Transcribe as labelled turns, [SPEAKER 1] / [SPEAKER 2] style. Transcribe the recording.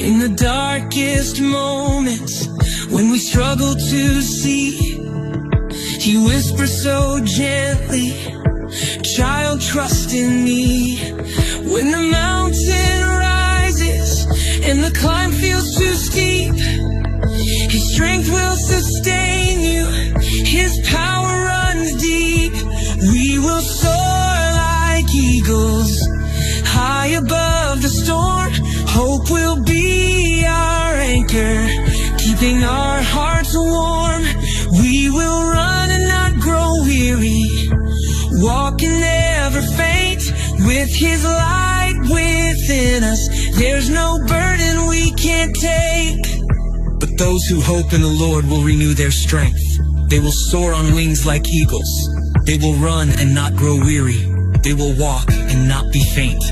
[SPEAKER 1] In the darkest moments, when we struggle to see, He whispers so gently, "Child, trust in me." When the mountain rises and the climb feels too steep, His strength will sustain you, His power runs deep. We will soar like eagles, high above the storm. Hope will be our anchor, keeping our hearts warm. We will run and not grow weary, walk and never faint. With His light within us, there's no burden we can't take. But those who hope in the Lord will renew their strength. They will soar on wings like eagles. They will run and not grow weary. They will walk and not be faint.